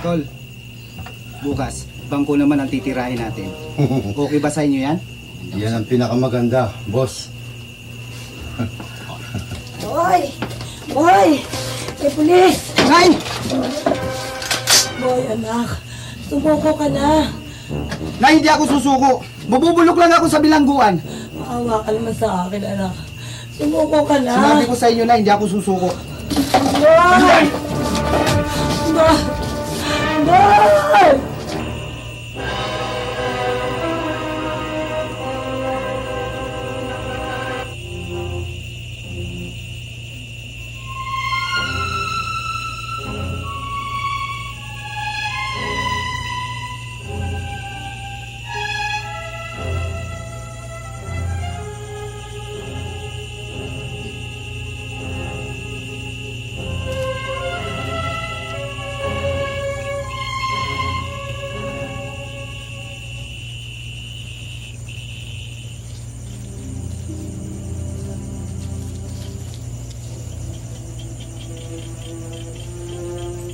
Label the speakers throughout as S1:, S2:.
S1: Tol, bukas, bangko naman ang titirahin natin. Okay ba sa inyo yan?
S2: Yan ang pinakamaganda, boss.
S3: Boy! Boy! May pulis!
S1: Nay!
S3: Boy, anak. Sumuko ka na.
S1: Nay, hindi ako susuko. Mabubulok lang ako sa bilangguan.
S3: Maawa ka naman sa akin, anak. Sumuko ka na.
S1: Sinabi ko sa inyo na hindi ako susuko.
S3: Boy! Boy! Boy!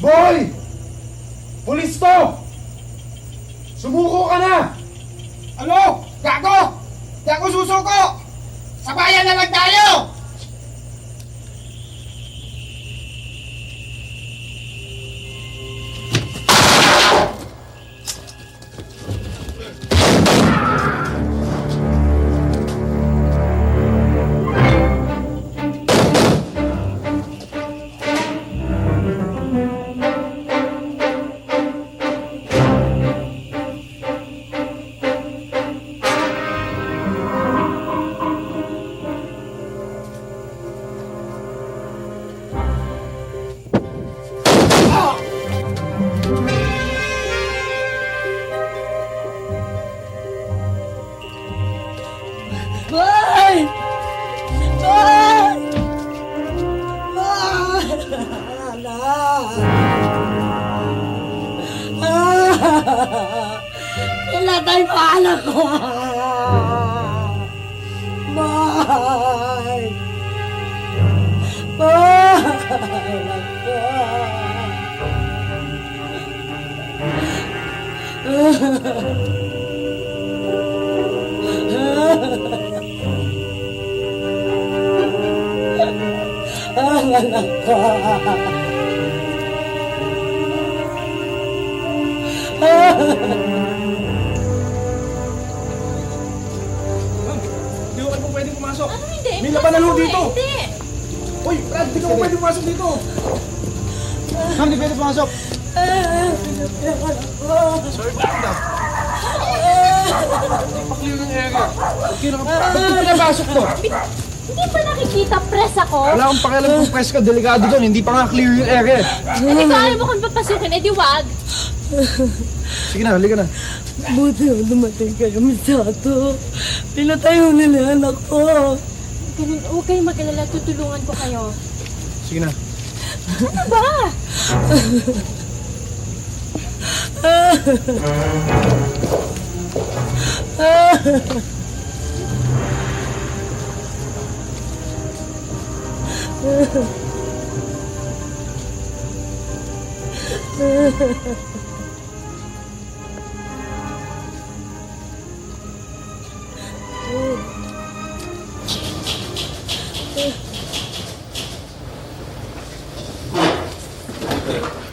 S4: Boy! Pulis to! Sumuko ka na!
S1: Ano? Gago! Hindi ako susuko! Sabayan na lang tayo!
S3: Boy! Boy! Boy! Anak! Pinatay mo anak ko! Boy! Boy! Anak ko! Ang anak ko!
S4: Hindi ko pwedeng pumasok.
S5: Ano hindi?
S4: May labanan ho dito.
S5: Hindi!
S4: Uy, Brad, hindi ka mo pwedeng pumasok dito.
S1: Ma'am, hindi pwede pumasok.
S4: Sorry, Brad. Pa-clear ng area. Okay na ka. Ba't ko pinapasok to?
S5: Hindi ba nakikita press ako?
S4: Wala akong pakialam kung press ka, delikado doon. Hindi pa nga clear yung area.
S5: Hindi ko alam mo kung papasukin, edi wag.
S4: Sige na, halika na.
S3: Buti yung dumating kayo, Misato. Pinatayo nila anak ko.
S5: Ganun, huwag kayong mag-alala, tutulungan ko kayo.
S4: Sige na.
S5: Ano ba?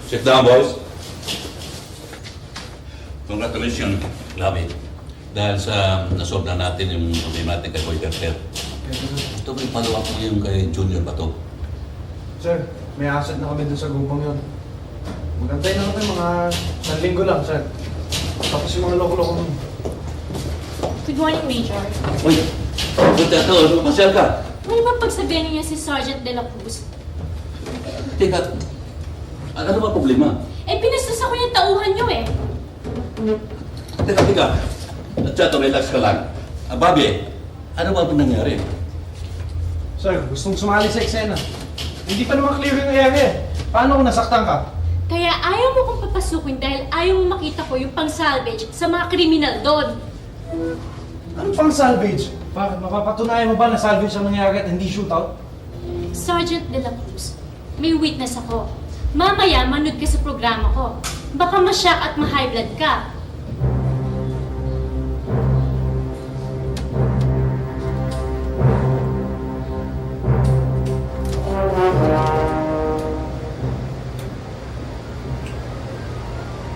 S6: Sit down, boys. Congratulations, Labi. Dahil sa nasolve na natin yung problema natin kay Boy Carter. Ito may follow-up mo yung kay Junior Bato.
S4: Sir, may asset na kami dun sa grupong yun. Magantay na natin mga 1 linggo lang, sir. Tapos yung mga loko-loko nun.
S5: Good morning, Major.
S6: Uy! Punta ito, masyal ka!
S5: May ba pagsabihin niya si Sergeant De La Cruz?
S6: Teka, ano ba problema?
S5: Eh, pinastos ako yung tauhan niyo eh.
S6: Teka. Chato, relax ka lang. Bobby, ano ba nangyari?
S4: Sir, gustong sumali sa eksena. Hindi pa naman clear yung area. Paano kung nasaktan ka?
S5: Kaya ayaw mo kong papasukin dahil ayaw mo makita ko yung pang-salvage sa mga kriminal doon.
S4: Ano pang salvage? Bakit? Mapapatunayan mo ba na salvage ang nangyari at hindi shootout?
S5: Sergeant De La Cruz, may witness ako. Mamaya, manood ka sa programa ko. Baka ma-shock at ma-high blood ka.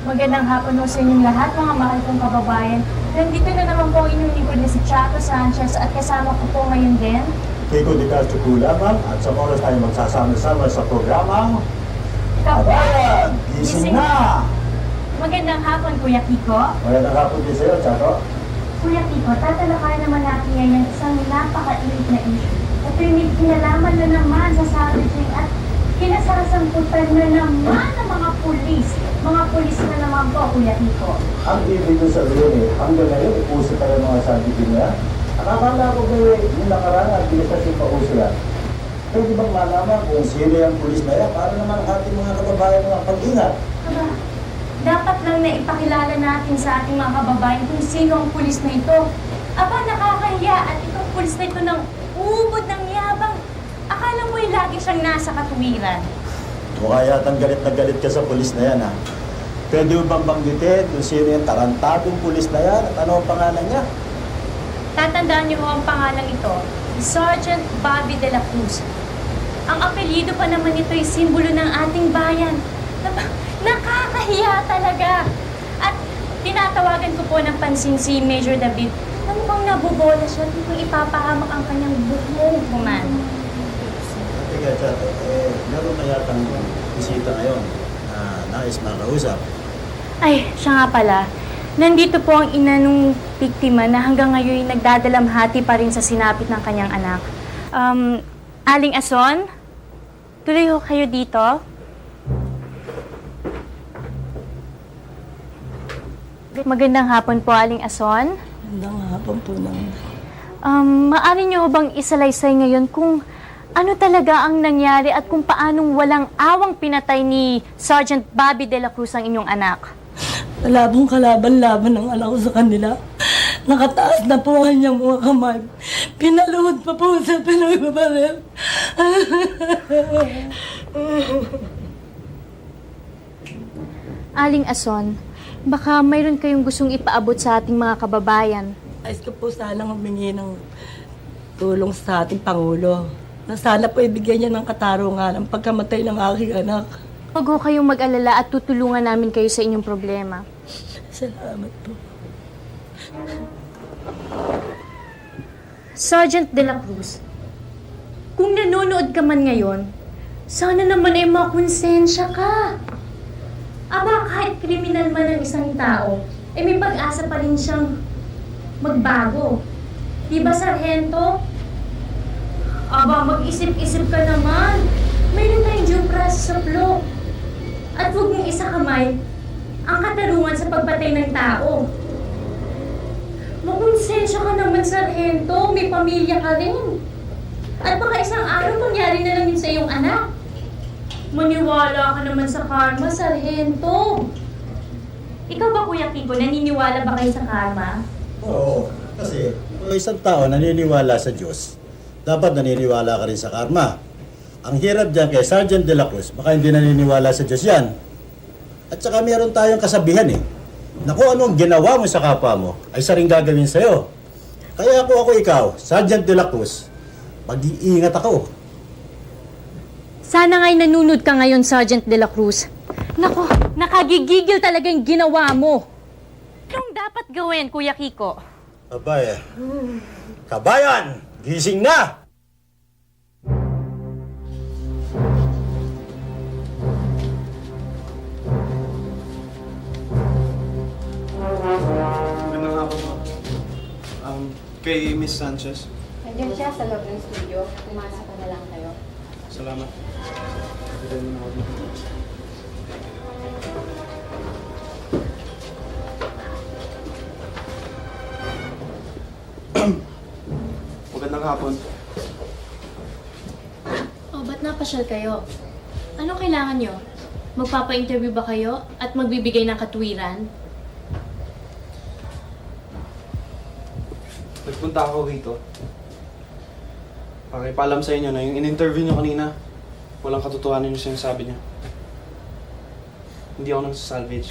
S7: Magandang hapon po sa inyong lahat, mga mahal kong kababayan. Nandito na naman po ang inyong lingkod na si Chato Sanchez at kasama ko po ngayon din.
S8: Kiko de Castro po lamang at sa oras tayo magsasama-sama sa programang Kabayan! Gising na!
S7: Magandang hapon, Kuya Kiko.
S8: Magandang hapon din sa'yo, Chato.
S7: Kuya Kiko, tatalakayan naman natin ngayon isang napaka-init na issue. Ito'y may kinalaman na naman sa salvaging at kinasasamputan na naman ng mga pulis. Mga pulis na naman po, Kuya Kiko.
S8: Ang ibig ko sabihin hanggang ngayon, ipuso tayo mga salvaging na. Nakakala ko ba yung nakaraan at bilisasyon pa uso yan. Pwede bang malaman kung sino yung pulis na yan para naman ang ating mga kababayan mga pag-ingat?
S7: Aba, dapat lang na ipakilala natin sa ating mga kababayan kung sino ang pulis na ito. Aba, nakakahiya at itong pulis na ito nang ubod ng yabang. Akala mo'y lagi siyang nasa katuwiran.
S8: Mukha yatang galit na galit ka sa pulis na yan, ha? Pwede mo bang banggitin kung sino yung tarantadong pulis na yan at ano ang pangalan niya?
S7: Tatandaan niyo ho ang pangalang ito, Sergeant Bobby de la Cruz. Ang apelyido pa naman ito ay simbolo ng ating bayan. Nakakahiya talaga. At tinatawagan ko po ng pansin si Major David. Ano bang nabubola siya kung ipapahamak ang kanyang buhong kuman?
S8: Teka, Chato, meron na yatang bisita ngayon na nais makausap.
S7: Ay, siya nga pala. Nandito po ang ina nung biktima na hanggang ngayon nagdadalamhati pa rin sa sinapit ng kanyang anak. Aling Ason, tuloy ho kayo dito. Magandang hapon po, Aling Ason.
S3: Magandang hapon po naman.
S7: Maaari niyo bang isalaysay ngayon kung ano talaga ang nangyari at kung paanong walang awang pinatay ni Sergeant Bobby de la Cruz ang inyong anak?
S3: Malabong kalaban-laban ng anak ko sa kanila. Nakataas na po ang kanyang mga kamay. Pinaluhod pa po sa pinagbabaril.
S7: Aling Ason, baka mayroon kayong gustong ipaabot sa ating mga kababayan.
S3: Ais ko po sanang humingi ng tulong sa ating Pangulo. Na sana po ibigyan niya ng katarungan ang pagkamatay ng aking anak.
S7: Huwag ho kayong mag-alala at tutulungan namin kayo sa inyong problema.
S3: Salamat po.
S7: Sergeant de la Cruz, kung nanonood ka man ngayon, sana naman ay makonsensya ka. Aba, kahit kriminal man ang isang tao, ay may pag-asa pa rin siyang magbago. Diba, Sargento? Aba, mag-isip-isip ka naman. Mayroon tayong due process of law. At huwag mong isa kamay ang katarungan sa pagpatay ng tao. Makonsensya ka naman, Sargento. May pamilya ka rin. At baka isang araw mangyari na lang yun sa iyong anak. Maniwala ka naman sa karma, Sargento. Ikaw ba, Kuya Kiko, naniniwala ba kayo sa karma?
S8: Oo, kasi kung isang tao naniniwala sa Diyos, dapat naniniwala ka rin sa karma. Ang hirap dyan kay Sergeant de la Cruz, baka hindi naniniwala sa Diyos yan. At saka meron tayong kasabihan na kung anong ginawa mo sa kapwa mo, ay isa rin gagawin sa'yo. Kaya kung ako ikaw, Sergeant de la Cruz, mag-iingat ako.
S7: Sana nga'y nanunod ka ngayon, Sergeant de la Cruz. Nako, nakagigigil talaga yung ginawa mo. Anong dapat gawin, Kuya Kiko?
S8: Abay, kabayan, gising na!
S4: Magandang hapon po. Kay Miss Sanchez.
S9: Nandiyan siya sa loob ng studio. Pumasok na lang kayo.
S4: Salamat. Bigyan mo na ako dito. Magandang hapon.
S5: Oh, ba't napasyal kayo? Ano kailangan nyo? Magpapa-interview ba kayo at magbibigay ng katwiran?
S4: Nagpunta ako rito. Pakipaalam sa inyo na yung in-interview nyo kanina, walang katotohanan yung sinasabi niya. Hindi ako nagsasalvage.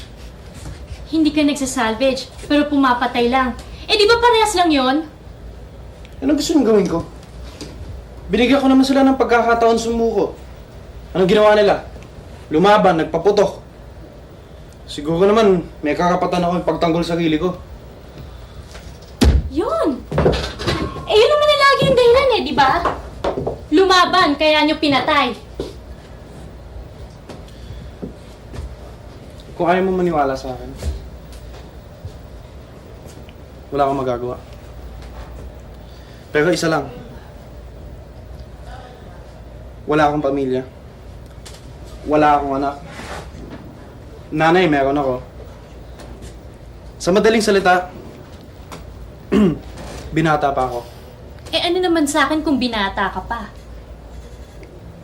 S5: Hindi ka nagsasalvage, pero pumapatay lang. Eh di ba parehas lang yon?
S4: Anong gusto niyong gawin ko? Binigyan ko naman sila ng pagkakataon sumuko. Anong ginawa nila? Lumaban, nagpaputok. Siguro naman, may karapatan ako ipagtanggol sa sarili ko.
S5: Yun! Eh yun naman ang lagi yung dahilan eh, di ba? Lumaban, kaya nyo pinatay.
S4: Kung ayaw mo maniwala sa akin, wala akong magagawa. Pero isa lang. Wala akong pamilya. Wala akong anak. Nanay, meron ako. Sa madaling salita, binata pa ako.
S5: Eh ano naman sa akin kung binata ka pa?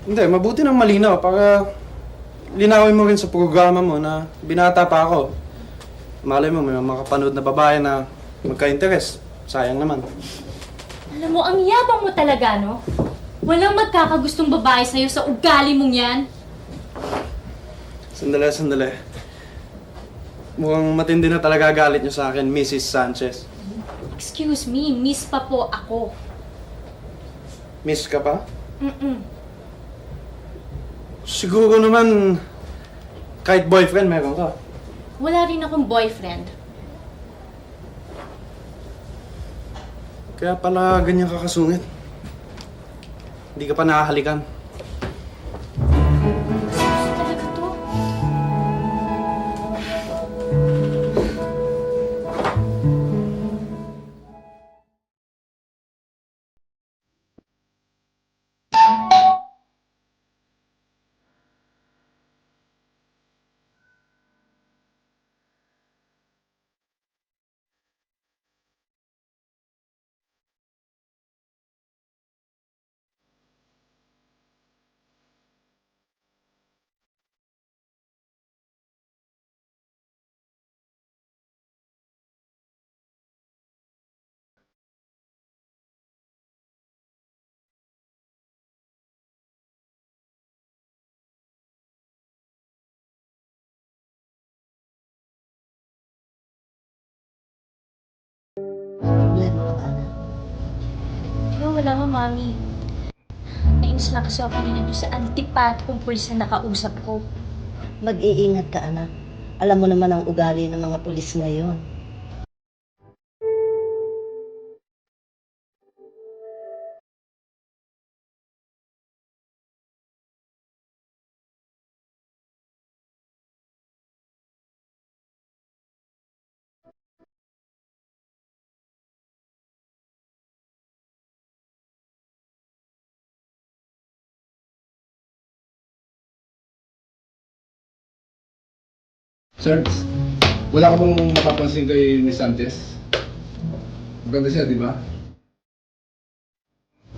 S4: Hindi, mabuti ng malinaw para linawin mo rin sa programa mo na binata pa ako. Malay mo, may makapanood na babae na magka-interes. Sayang naman.
S5: Alam mo, ang yabang mo talaga, no? Walang magkakagustong babae sa'yo sa ugali mong yan.
S4: Sandali. Mukhang matindi na talaga galit niyo sa akin, Mrs. Sanchez.
S5: Excuse me, miss pa po ako.
S4: Miss ka pa?
S5: Mm-mm.
S4: Siguro naman, kahit boyfriend meron ka.
S5: Wala rin akong boyfriend.
S4: Kaya pala ganyan ka kasungit. Hindi ka pa nakahalikan.
S5: Talaga to?
S7: Pero wala mo, Mami. Nainis lang kasi ako kanina doon sa antipatong pulis na nakausap ko.
S3: Mag-iingat ka, anak. Alam mo naman ang ugali ng mga pulis ngayon.
S10: Sir, wala ka bang napapansin kay Miss Sanchez? Maganda siya, di ba?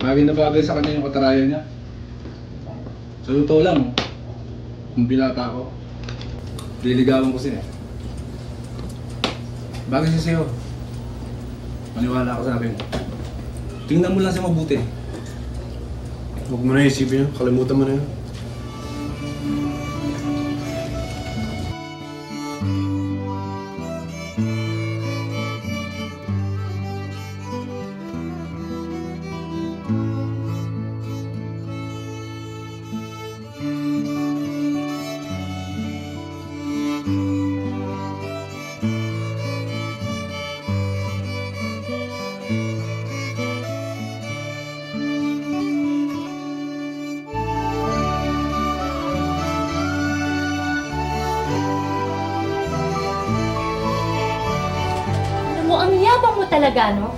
S10: Bagay na bagay sa kanya yung katarayan niya. Sa totoo lang, kung binata ako, liligawan ko siya. Bagay siya sa'yo. Maniwala ka sa akin. Tingnan mo lang siya mabuti.
S4: Huwag mo na isipin yun. Kalimutan mo na yun.
S5: Alam mo, ang yabang mo talaga, no?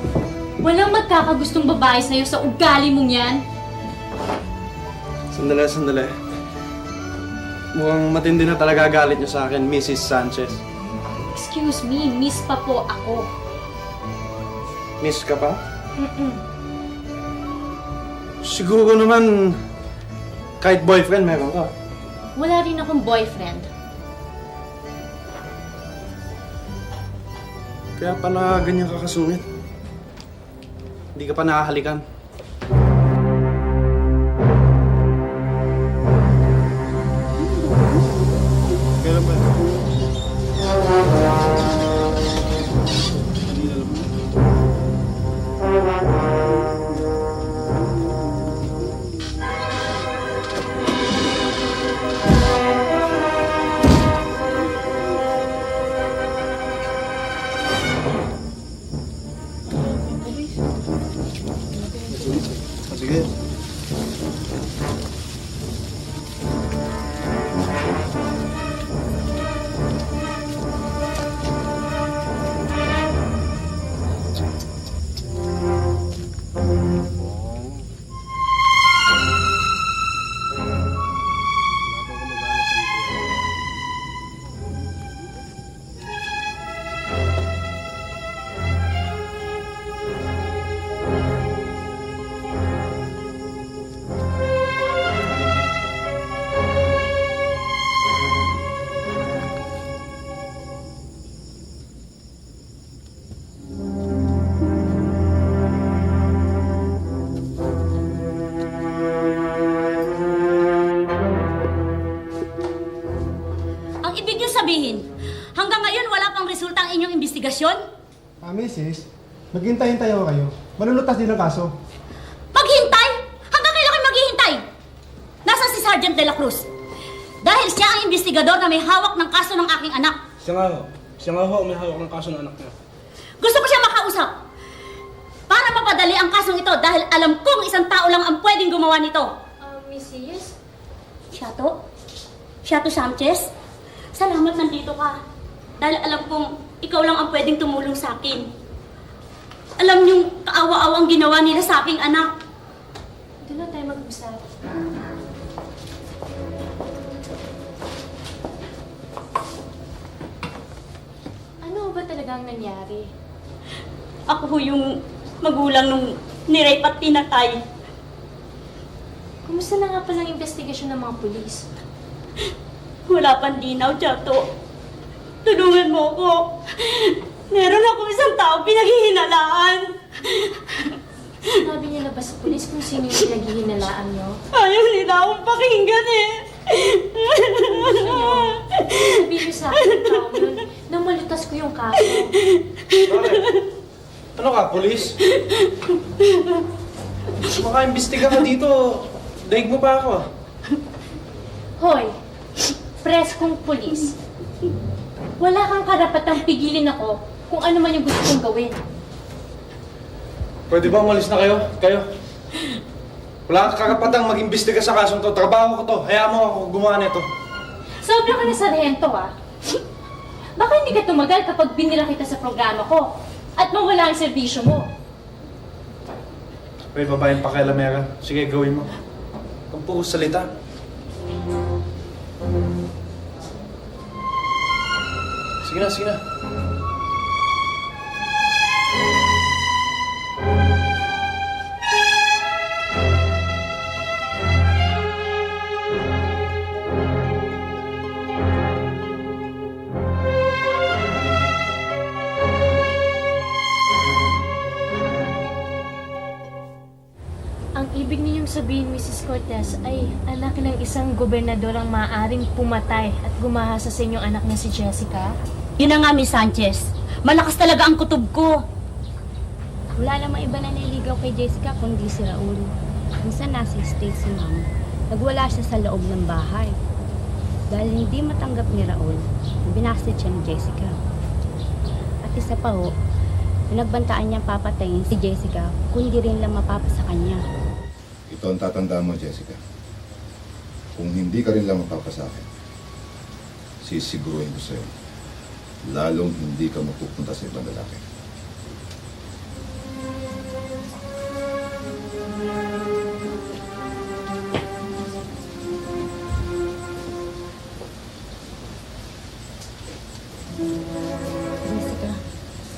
S5: Walang magkakagustong babae sa'yo sa ugali mong yan.
S4: Sandali. Mukhang matindi na talaga galit niyo sa akin, Mrs. Sanchez.
S5: Excuse me, miss pa po ako.
S4: Miss ka pa?
S5: Mm-mm.
S4: Siguro naman, kahit boyfriend meron ka.
S5: Wala rin akong boyfriend.
S4: Kaya pala ganyan ka kasungit. Hindi ka pa nakahalikan. Kailan ba?
S11: Ang ibig niyo sabihin, hanggang ngayon wala pang resulta ang inyong investigasyon?
S12: Mrs., maghintay-hintay ako kayo. Malulutas din ang kaso.
S11: Maghintay? Hanggang kailan kayo maghihintay? Nasaan si Sergeant De La Cruz? Dahil siya ang investigador na may hawak ng kaso ng aking anak.
S4: Siya nga ho. Siya nga ho ang may hawak ng kaso ng anak niya.
S11: Gusto ko siya makausap para mapadali ang kasong ito dahil alam kong isang tao lang ang pwedeng gumawa nito.
S5: Mrs.
S11: Shato Sanchez, salamat nandito ka. Dahil alam kong ikaw lang ang pwedeng tumulong sa akin. Alam niyong kaawa-awang ginawa nila sa aking anak.
S5: Doon na tayo mag-usap. Ano ba talagang nangyari?
S11: Ako ho yung magulang nung nirape at pinatay.
S5: Kumusta na nga palang investigasyon ng mga pulis?
S11: Wala pang dinaw, Chato. Tulungan mo ako. Meron ako isang tao pinaghihinalaan.
S5: Sinabi niyo na ba sa pulis kung sino yung pinaghihinalaan niyo?
S11: Ayaw nila akong pakinggan eh.
S5: Sabi niyo sa akin ng tao yun na malutas ko yung kaso.
S4: Bakit? Ano ka, polis? Maka-imbestiga ka dito. Daig mo pa ako ah.
S5: Hoy, preskong pulis. Wala kang karapatang pigilin ako kung ano man yung gusto kong gawin.
S4: Pwede ba umalis na kayo? Wala kang karapatang mag-imbestiga sa kasong to. Trabaho ko to. Hayaan mo ako gumawa nito.
S5: Sobra ka na sarhento ah. Baka hindi ka tumagal kapag binira kita sa programa ko at mawala ang serbisyo mo.
S4: May babayang pakialamera. Sige, gawin mo. Kung puro salita. Sige na, sige na.
S5: Ang ibig ninyong sabihin, Mrs. Cortez, ay anak ng isang gobernador ang maaaring pumatay at gumahasa sa inyong anak na si Jessica?
S11: Yun na nga, Miss Sanchez. Malakas talaga ang kutob ko.
S9: Wala namang iba na niligaw kay Jessica kundi si Raul. Minsan nasa state si Ma'am. Nagwala siya sa loob ng bahay. Dahil hindi matanggap ni Raul, binasted siya ni Jessica. At isa pa ho, pinagbantaan niyang papatayin si Jessica kundi rin lang mapapa sa kanya.
S13: Ito ang tatandaan mo, Jessica. Kung hindi ka rin lang mapapasakin, sisiguruhin ko sa'yo, lalong hindi ka mapupunta sa ibang lalaki.
S9: Jessica,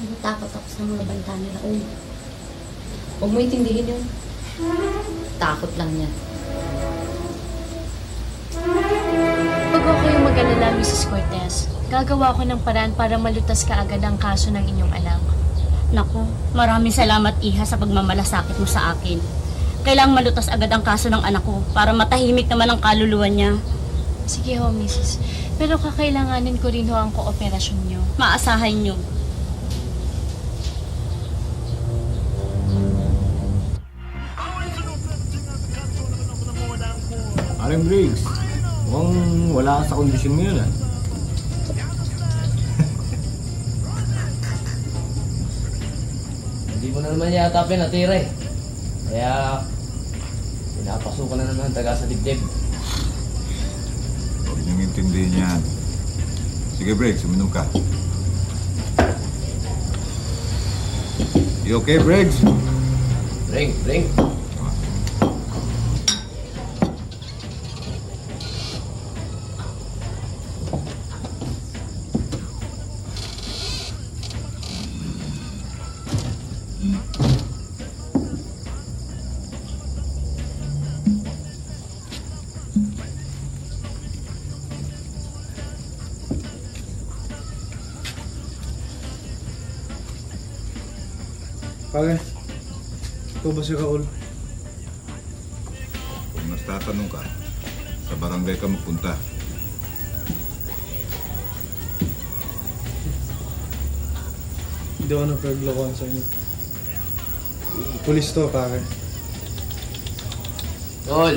S9: natakot ako sa mga banta ni Raul. Huwag mo intindihin yun. Takot lang niya.
S5: Huwag ko kayong mag-alala, Mrs. Cortez. Gagawa ko ng paraan para malutas ka agad ang kaso ng inyong anak.
S11: Naku, maraming salamat, Iha, sa pagmamalasakit mo sa akin. Kailangang malutas agad ang kaso ng anak ko para matahimik naman ang kaluluwa niya.
S5: Sige ho, Mrs. Pero kakailanganin ko rin ho ang kooperasyon niyo.
S11: Maasahan niyo.
S14: Aling Briggs, mukhang wala ka sa kondisyon ngayon ah.
S15: Hindi mo na naman yata pinatira eh. Kaya, pinapasukan na naman ang taga sa dibdib.
S13: Huwag niyong intindihin yan. Sige, Briggs, uminom ka. You okay, Briggs?
S15: Drink.
S4: Pare, ikaw ba si Raul?
S13: Kung nagtatanong ka, sa barangay ka magpunta.
S12: Hindi ako napaglokohan sa inyo. Pulis to, pare.
S15: Tol!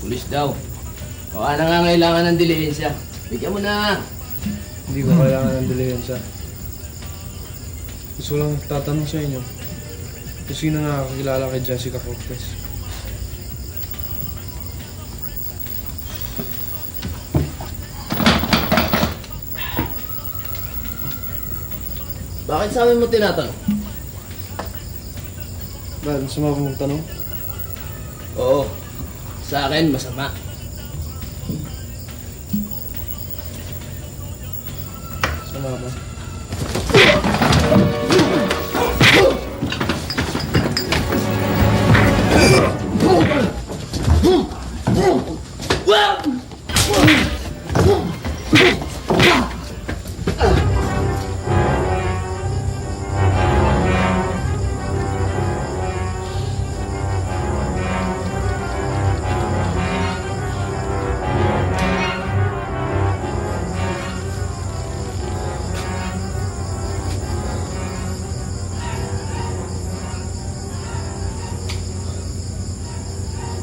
S15: Pulis daw. Baka nangangailangan ng dilihensya. Bigyan mo na!
S12: Hindi ko kailangan ng dilihensya. Gusto ko lang tatanong sa inyo kung sino nakakakilala kay Jessica Cortez.
S15: Bakit sa amin mo tinatanong?
S12: Brad, masama ko magtanong?
S15: Oo. Sa akin, masama.
S12: Sama ba?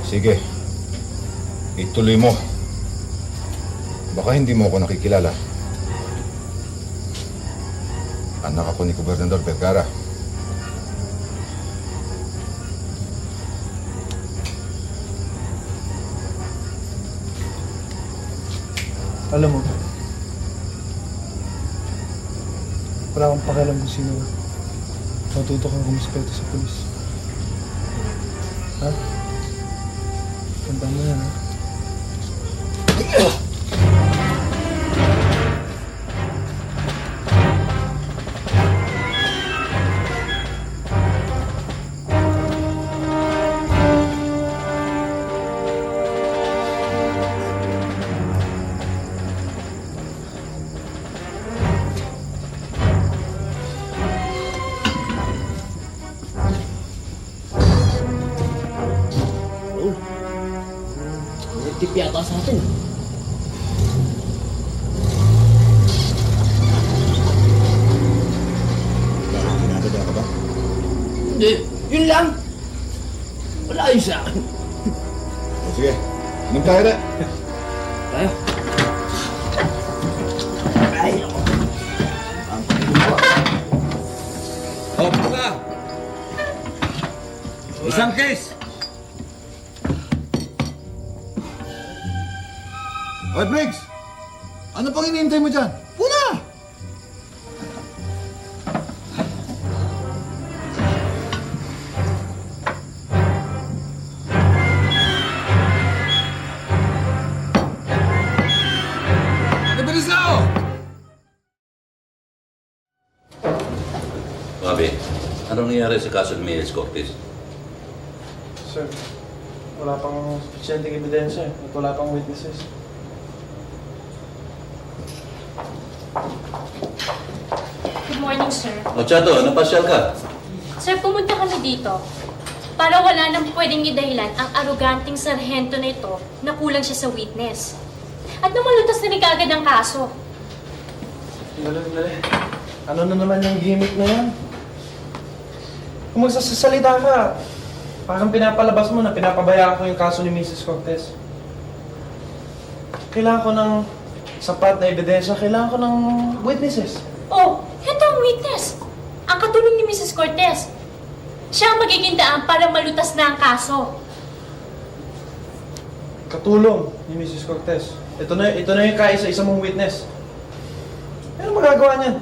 S13: Sige, ituloy mo. Baka hindi mo ako nakikilala. Anak ako ni Gobernador Vergara.
S12: Alam mo, wala akong pakialam kung sino. Matuto kang kumispeto sa pulis. Ha? Tandaan mo yan, ha?
S15: Tip yata sa atin.
S13: Bakit dinadada ka ba?
S15: Hindi. Yun lang. Wala yun sa akin.
S13: O sige, inom tayo na.
S15: Tayo. Ay, ako.
S2: Opo ka! Isang case!
S13: Hoy, Briggs! Ano pang hinihintay mo dyan? Puna!
S2: Nabilis na ako!
S6: Bobby, anong nangyari sa kaso ni Mrs. Cortez?
S12: Sir, wala pang sufficienteng ebidensya at wala pang witnesses.
S5: Good morning, sir.
S6: O Chato, napasyal ka?
S5: Sir, pumunta kami dito para wala nang pwedeng idahilan ang aroganting sarhento na ito na kulang siya sa witness. At namalutas na rin kaagad ang kaso.
S12: Dali. Ano na naman yung gimmick na yan? Kung magsasalita ka, parang pinapalabas mo na pinapabaya ko yung kaso ni Mrs. Cortez. Kailangan ko ng sapat na ebidensya, kailangan ko ng witnesses.
S5: Oh, heto ang witness. Ang katulong ni Mrs. Cortez. Siya ang magiging daan para malutas na ang kaso.
S12: Katulong ni Mrs. Cortez. Ito na yung kaisa-isa mong witness. Ano magagawa niyan?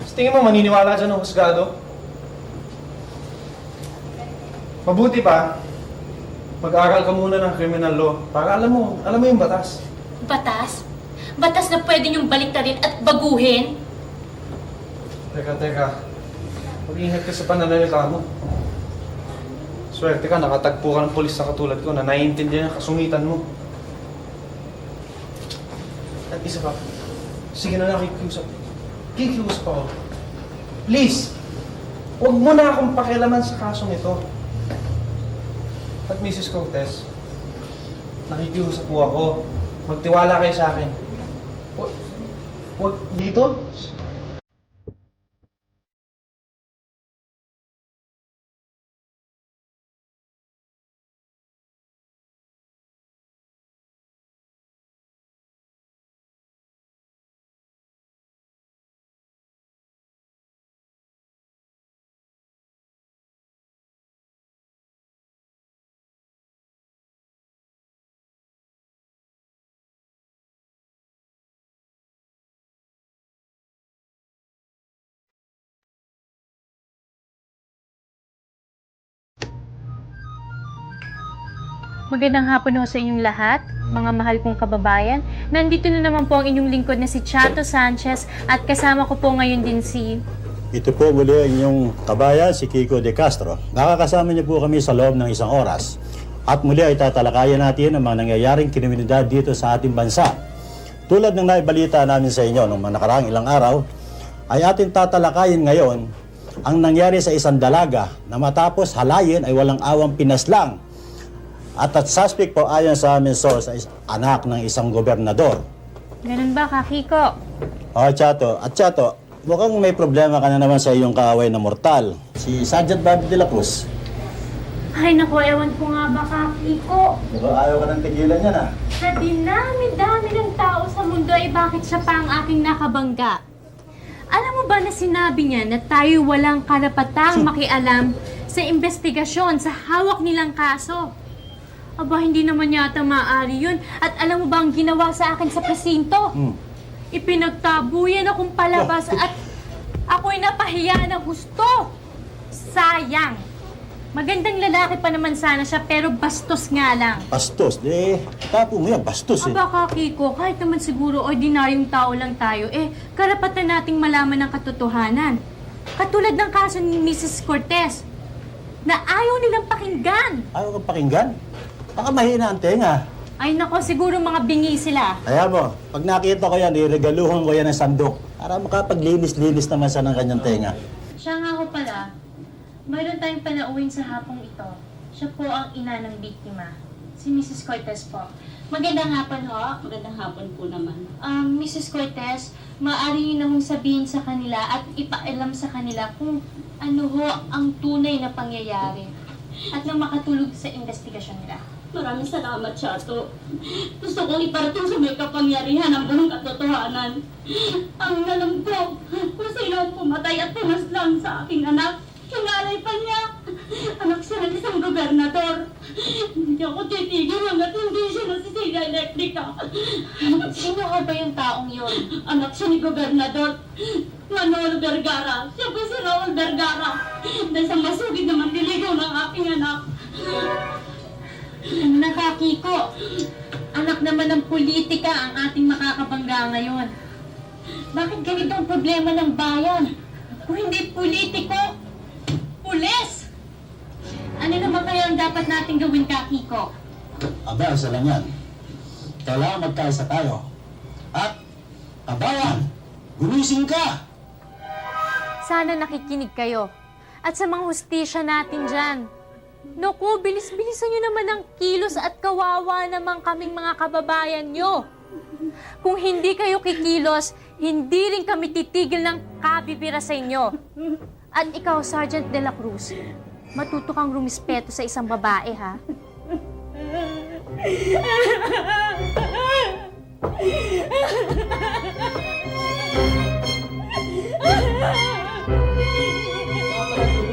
S12: Sa tingin mo, maniniwala dyan ng husgado? Mabuti pa, mag-aral ka muna ng criminal law para alam mo yung batas.
S5: Batas? Batas na pwede niyong baliktarin at baguhin?
S12: Teka. Mag-ingat ka sa pananalita mo. Swerte ka, nakatagpo ka ng polis na katulad ko na naiintindihan ang kasungitan mo. At isa pa, sige na lang, kikiusap ako. Please, huwag mo na akong pakialaman sa kasong ito. At Mrs. Cortez, nakikiusap po ako. Magtiwala kayo sa akin. Huwag dito?
S7: Magandang hapon ho sa inyong lahat, mga mahal kong kababayan. Nandito na naman po ang inyong lingkod na si Chato Sanchez at kasama ko po ngayon din si...
S8: Ito po muli ang inyong kabayan, si Kiko De Castro. Nakakasama niyo po kami sa loob ng isang oras. At muli ay tatalakayan natin ang mga nangyayaring kriminalidad dito sa ating bansa. Tulad ng naibalita namin sa inyo noong mga nakaraang ilang araw, ay ating tatalakayin ngayon ang nangyari sa isang dalaga na matapos halayin ay walang awang pinaslang. At suspect po ayon sa aming source ay anak ng isang gobernador.
S7: Ganun ba, Kakiko?
S8: Chato. At Chato, mukhang may problema ka na naman sa iyong kaaway na mortal, si Sergeant Bobby de la Cruz.
S7: Ay naku, ewan ko nga ba, Kakiko?
S8: Diba ayaw ka ng tigilan niya na?
S7: Sa dinami-dami ng tao sa mundo ay bakit siya pa ang aking nakabangga? Alam mo ba na sinabi niya na tayo walang karapatang makialam sa investigasyon sa hawak nilang kaso? Aba, hindi naman yata maaari yun. At alam mo ba ang ginawa sa akin sa presinto? Ipinagtabuyan akong palabas at ako'y napahiya ng gusto. Sayang. Magandang lalaki pa naman sana siya pero bastos nga lang.
S8: Bastos? Tapo mo yan, bastos eh.
S7: Aba, Kakiko, kahit naman siguro ordinaryong tao lang tayo, karapatan nating malaman ng katotohanan. Katulad ng kaso ni Mrs. Cortez, na ayaw nilang pakinggan.
S8: Ayaw kang pakinggan? Baka mahina ang tenga.
S7: Ay nako, siguro mga bingi sila.
S8: Kaya mo, pag nakita ko yan, iregaluhan ko yan ng sandok para makapaglinis-linis naman siya ng kanyang tenga.
S7: Siya nga ho pala, mayroon tayong panauwing sa hapong ito. Siya po ang ina ng biktima, si Mrs. Cortez po. Magandang hapon ho.
S11: Magandang hapon po naman.
S7: Mrs. Cortez, maaari niyo na hong sabihin sa kanila at ipaalam sa kanila kung ano ho ang tunay na pangyayari at nang makatulog sa investigasyon nila.
S11: Maraming salamat, Chato. Gusto kong iparating sa may kapangyarihan ang buong katotohanan. Ang alam ko kung sino ang pumatay at pumaslang sa aking anak. Kinalay pa niya. Anak siya ng isang gobernador. Hindi ako titigil hanggat hindi siya nasisira elektrika.
S7: Sino ho ba yung taong yun?
S11: Anak siya ni Gobernador Manolo Vergara. Siya po si Raul Vergara. Dahil sa masugid na mandiligaw ng aking anak.
S7: Nakakiko, anak naman ng politika ang ating makakabangga ngayon. Bakit ganito ang problema ng bayan? Kung hindi politiko, pulis! Ano naman kaya ang dapat natin gawin, Kakiko?
S8: Aba, isa lang yan. Kailangan magkaisa tayo. At, kabayan, gumising ka!
S7: Sana nakikinig kayo. At sa mga hustisya natin dyan. Naku, bilis-bilisan nyo naman ang kilos at kawawa naman kaming mga kababayan nyo. Kung hindi kayo kikilos, hindi rin kami titigil ng kabibira sa inyo. At ikaw, Sergeant De La Cruz, matuto kang rumispeto sa isang babae, ha?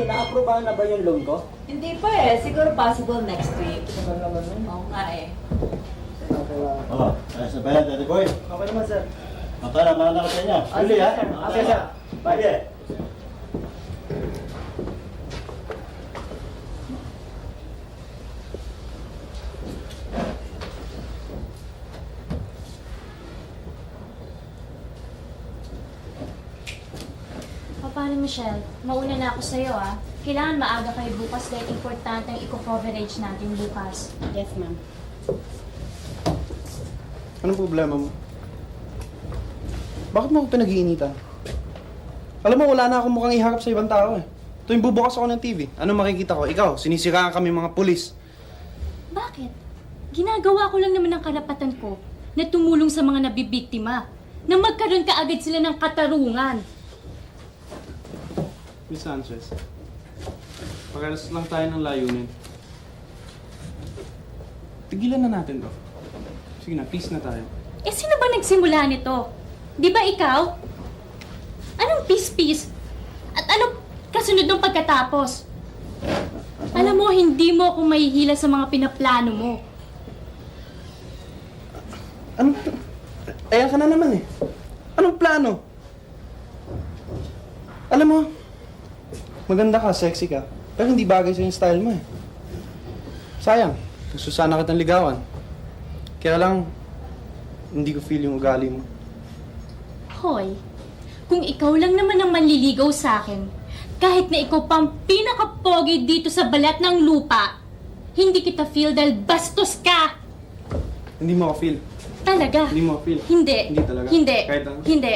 S14: Na-aprobahan na ba yung loan ko?
S16: Hindi pa siguro possible next week. Oo nga
S8: Ayos na ba yan, Daddy Boy?
S14: Okay naman, sir.
S8: Matara, mauna ka sa inyo. Huli, ha?
S14: Okay, sir.
S8: Bye.
S5: Paano, Michelle? Mauna na ako sa'yo, ah. Kailangan maaga kayo bukas dahil importante ang eco-coverage natin bukas.
S16: Yes, ma'am.
S12: Anong problema mo? Bakit mo ako pinag-iinitan? Alam mo, wala na akong mukhang iharap sa ibang tao eh. Tuwing bubukas ako ng TV, ano makikita ko? Ikaw, sinisiraan kami mga pulis.
S5: Bakit? Ginagawa ko lang naman ang karapatan ko na tumulong sa mga nabibiktima. Na magkaroon ka agad sila ng katarungan.
S12: Miss Sanchez, pakialas lang tayo ng layunin. Tigilan na natin to. Sige na, peace na tayo.
S5: Sino ba nagsimula nito? Di ba ikaw? Anong peace? At anong kasunod ng pagkatapos? Alam mo, hindi mo ako mahihila sa mga pinaplano mo.
S12: Ayan ka na naman eh. Anong plano? Alam mo, maganda ka, sexy ka, pero hindi bagay sa yung style mo eh. Sayang.
S4: Gusto sana kitang ligawan. Kaya lang, hindi ko feel yung ugali mo.
S5: Hoy, kung ikaw lang naman ang manliligaw sa akin, kahit na ikaw pang pinaka-pogi dito sa balat ng lupa, hindi kita feel dahil bastos ka!
S4: Hindi mo ako feel.
S5: Talaga?
S4: Hindi mo ako feel.
S5: Hindi.
S4: Hindi talaga.
S5: Hindi.
S4: Kahit ano?
S5: Hindi.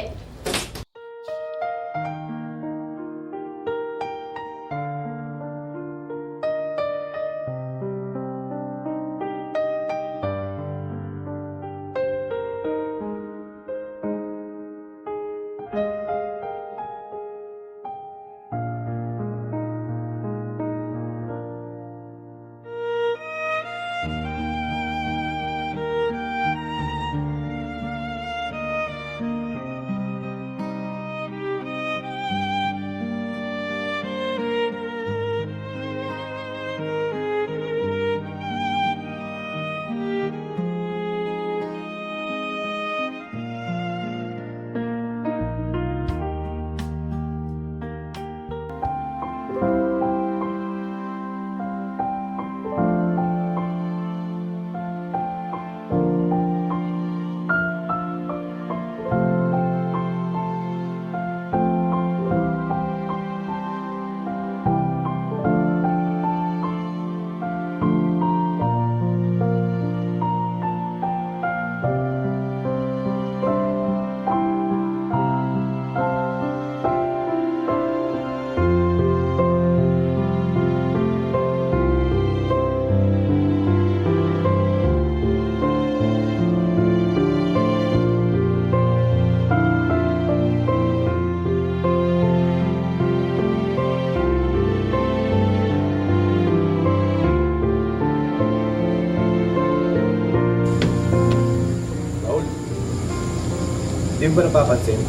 S14: Hindi mo ba napapansin?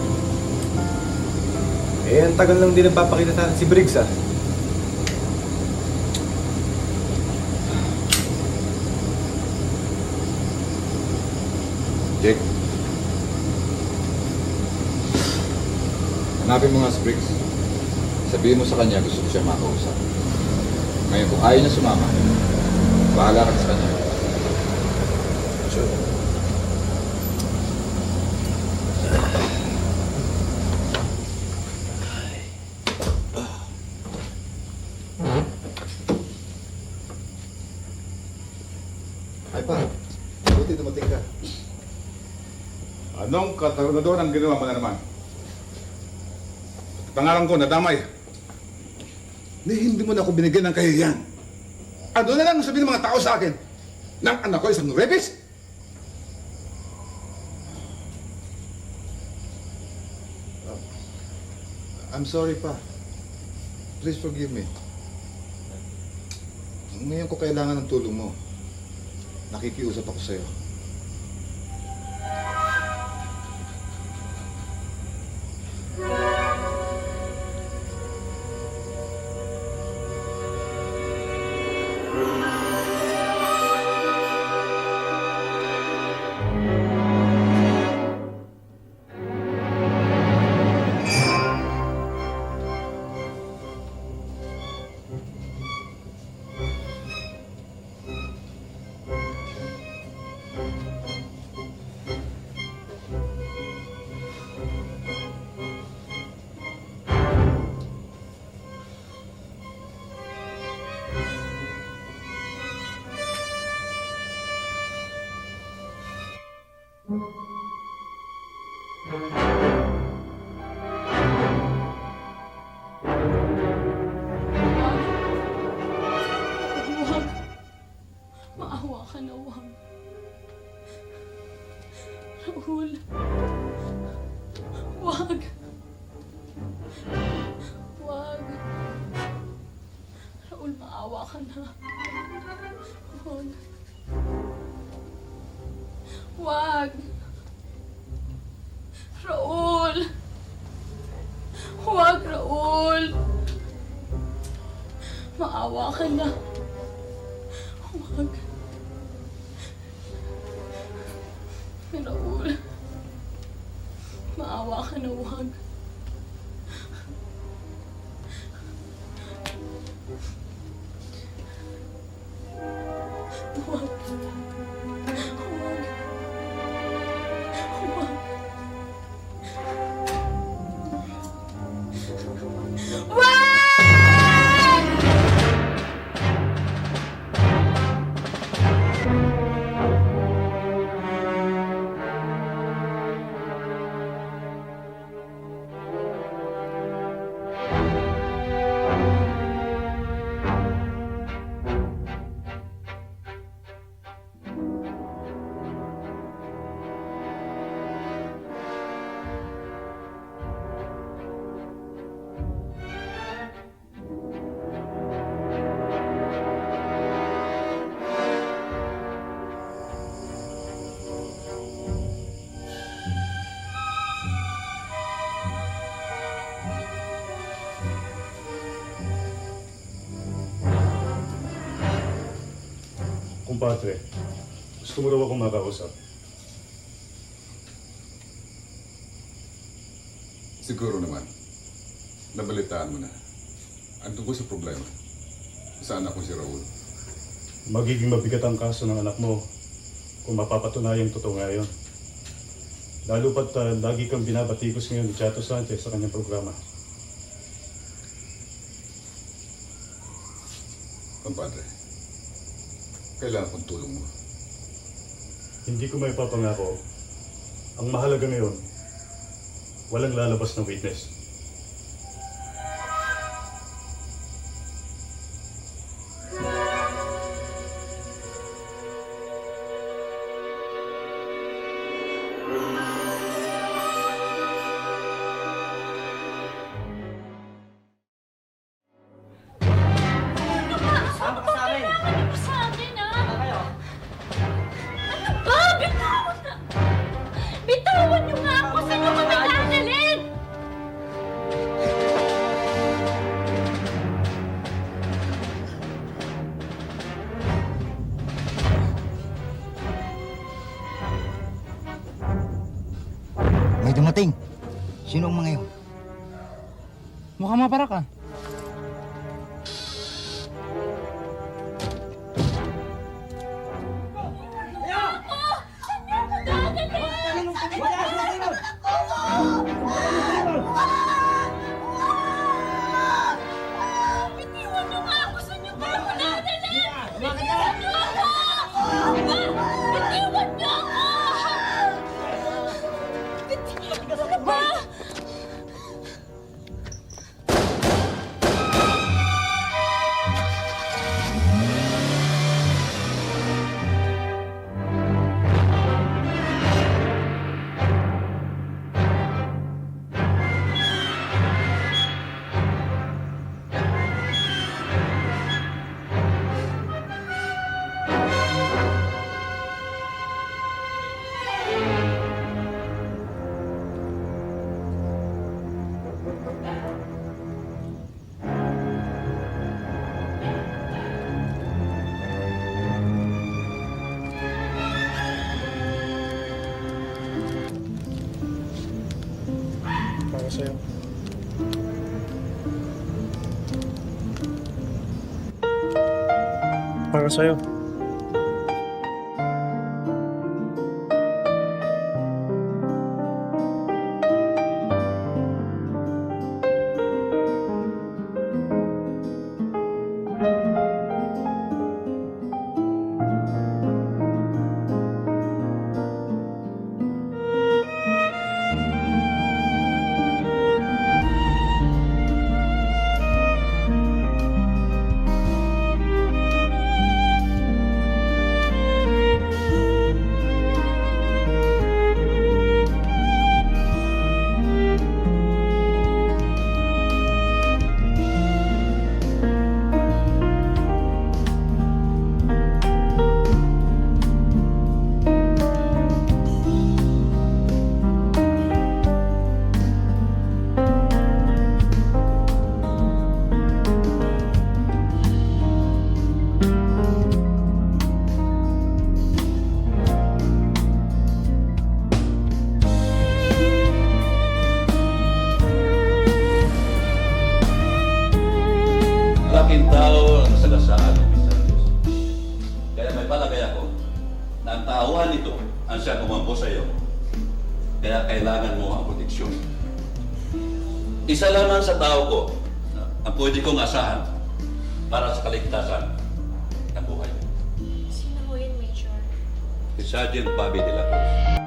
S14: Eh, ang tagal lang din nagpapakita sa atin si Briggs, ah.
S13: Jake. Hanapin mo nga si Briggs. Sabihin mo sa kanya gusto ko siya makausap. Ngayon kung ayaw niya sumama, bahala ka sa kanya. Sure. Ay pa, buti dumating ka.
S17: Anong katarunador ang ginawa mo na naman? Pangalan ko, nadamay. Hindi mo na ako binigyan ng kahihiyan. Ano na lang sabihin ng mga tao sa akin? Nang anak ko isang rapist?
S13: I'm sorry pa. Please forgive me. Ngayon ko kailangan ng tulong mo. Nakikiusap ako sa'yo.
S5: Huwag. Maawa ka na, huwag. Raul. Huwag. Huwag. Raul, maawa ka na. Huwag. Huwag. Raul. Huwag, Raul. Maawa ka na. Huwag. Raul. Maawa ka na, huwag. Huwag.
S18: Kumpadre, gusto mo raw akong makausap.
S17: Siguro naman, nabalitaan mo na. Ang tungkol sa problema, sa anak ko si Raul.
S18: Magiging mabigat ang kaso ng anak mo kung mapapatunayan totoo nga yun. Lalo pat lagi kang binabatikos ngayon ni Chato Sanchez sa kanyang programa.
S17: Compadre, kailangan kong tulong mo.
S18: Hindi ko may papangako. Ang mahalaga ngayon, walang lalabas na witness.
S5: Sama ka sa amin! Ano mo sa akin, ah? Ano ba? Bitawan na! Bitawan niyo nga ako! Saan niyo kami dadalhin?
S19: May dumating. Sino ang mga yun? Mukhang mapara ka.
S5: Bitiwan niyo nga ako! Saan niyo kami dadalhin? Bitiwan niyo ako! Bitiwan niyo ako! Bitiwan niyo ba?
S12: Para sa'yo. Para sa'yo.
S6: Laking tao ang sagasaan ng Misanos. Kaya may palagay ako na ang tauhan nito ang siya kumampo sa iyo. Kaya kailangan mo ang proteksyon. Isa lamang sa tao ko na ang pwede kong asahan para sa kaligtasan ng buhay mo.
S7: Sino ho yun, Major?
S6: Si Sergeant Bobby de la Cruz.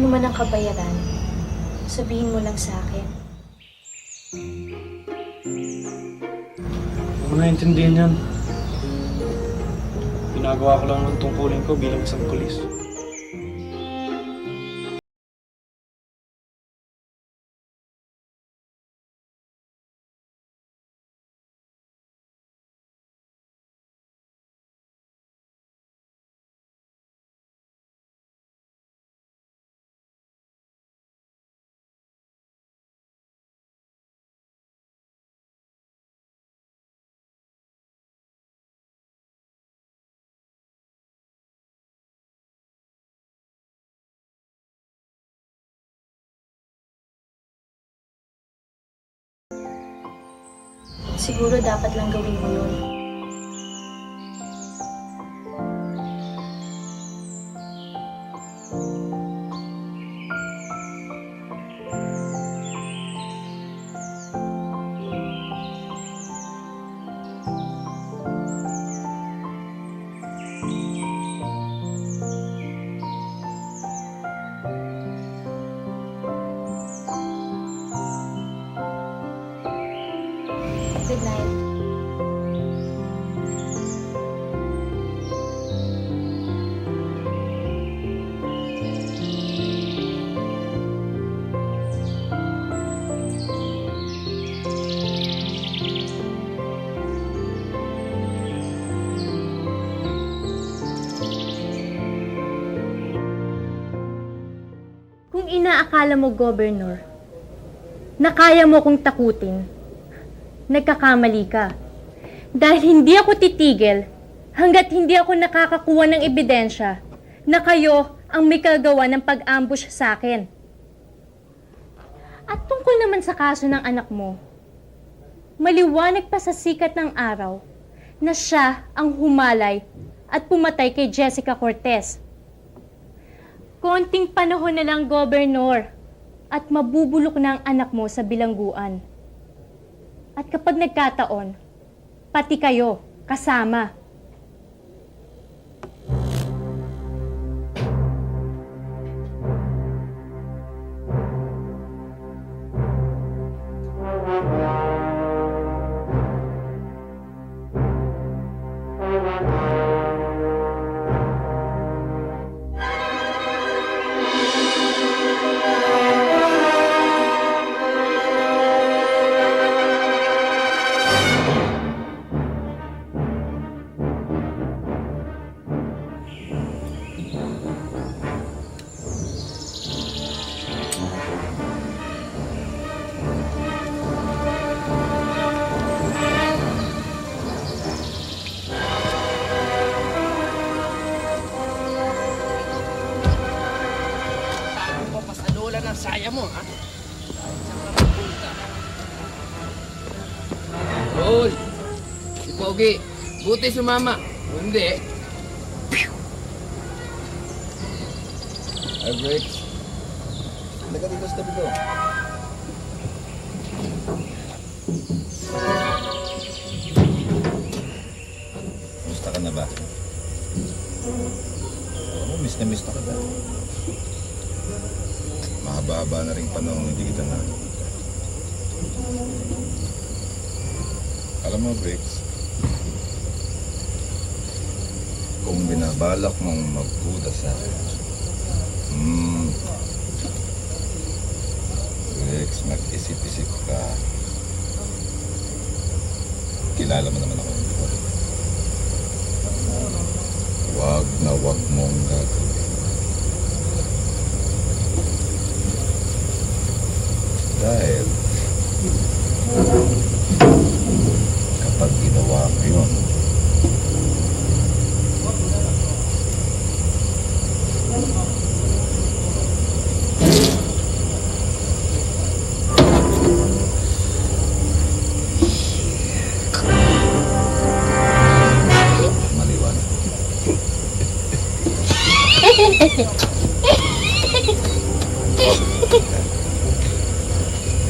S7: ano man ang kabayaran, sabihin mo lang sa akin.
S4: Huwag mo naintindihan yan. Ginagawa ko lang ang tungkulin ko bilang isang pulis.
S7: Siguro dapat lang gawin mo yun. Good night. Kung inaakala mo, Governor, na kaya mo kong takutin, nagkakamali ka. Dahil hindi ako titigil hanggat hindi ako nakakakuha ng ebidensya na kayo ang may kagawa ng pag-ambush sa akin. At tungkol naman sa kaso ng anak mo, maliwanag pa sa sikat ng araw na siya ang humalay at pumatay kay Jessica Cortez. Konting panahon na lang, Governor, at mabubulok na ang anak mo sa bilangguan. At kapag nagkataon, pati kayo, kasama.
S15: Saya mo, ha? Hoy! Si Pogi, buti sumama. Kung hindi,
S13: Ay, Brex. Halika dito sa tabi ko. Gusto ka na ba? Oo, miss na ka ba? Mahaba-haba na rin panahon hindi kita na. Alam mo, Brex, kung binabalak mong magkuda sa akin, Brex, mag-isip-isip ka. Kilala mo naman ako. Wag na wag mong gagawin. Dahil kapag ginawa ko yun, maliwanag.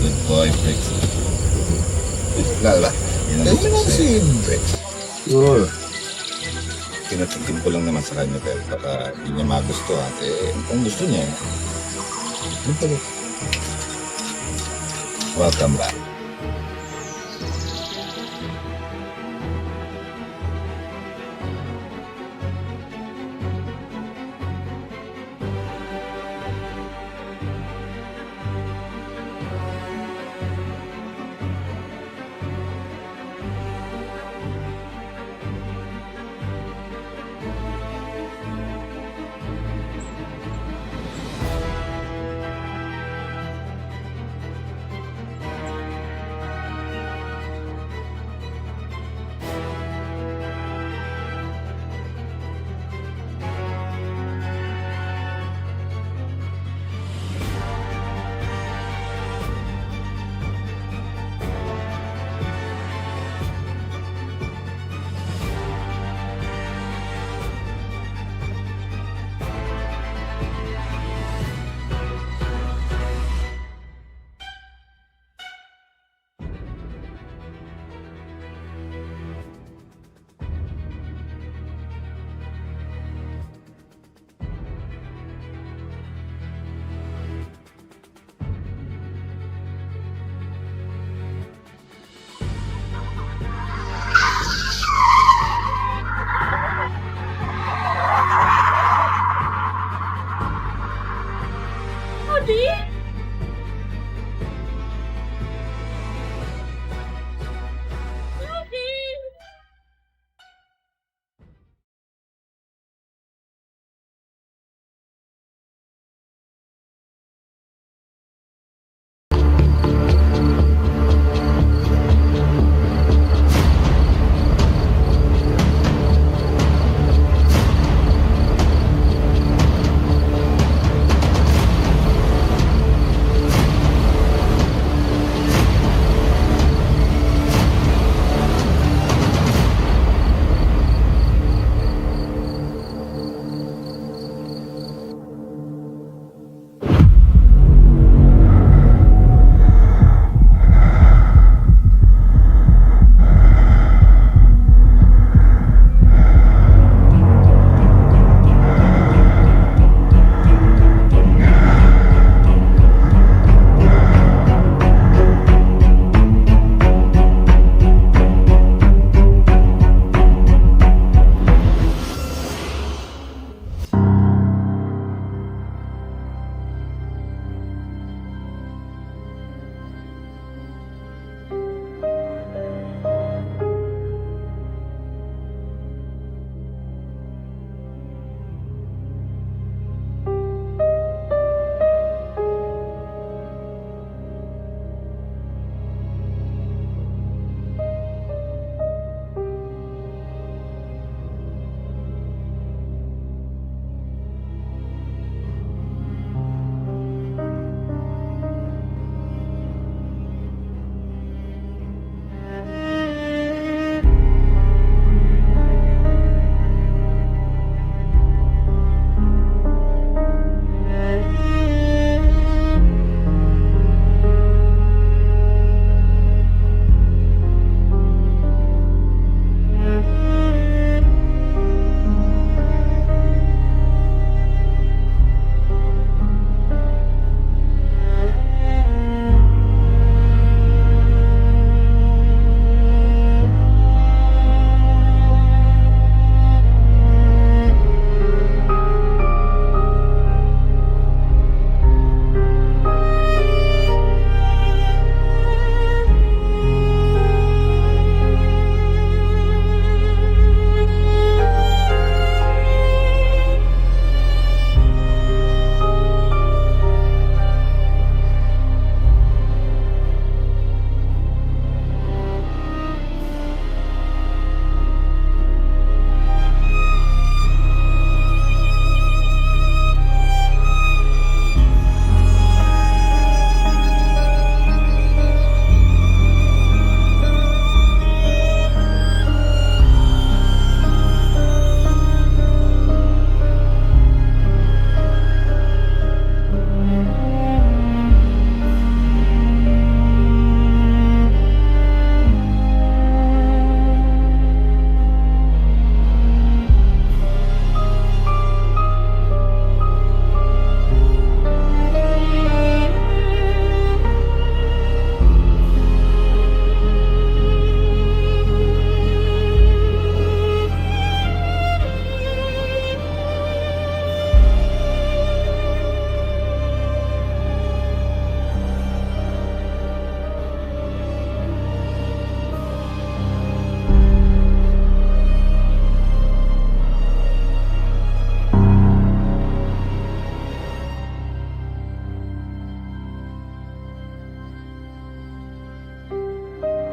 S13: Good boy, Brex. Lala, yun ang gusto ko sa'yo. Brex. Sure. Tinatingin ko lang naman sa kanya pero baka hindi niya magustuhan. Eh, kung gusto niya, Welcome back.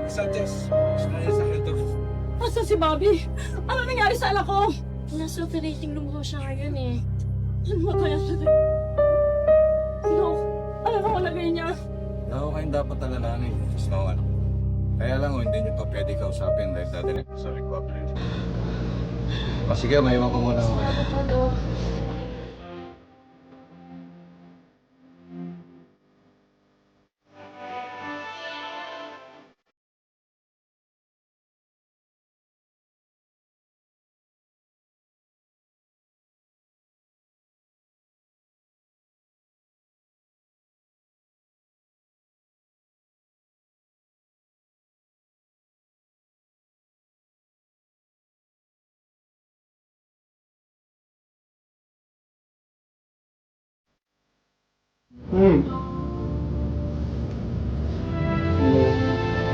S10: Sanchez, gusto na sa health of...
S3: Asa si Bobby? Ano nangyari sa anak ko?
S7: Nasa operating room ko siya ngayon eh.
S3: Ano ba kaya siya? No, ano na kalagay niya?
S10: Ako kayong dapat alalahanin, Snow, ano. Kaya lang, hindi niyo pa pwede kausapin dahil dadalhin ko sa recovery. O sige, may iwan ko muna.
S7: Salamat po, Dok.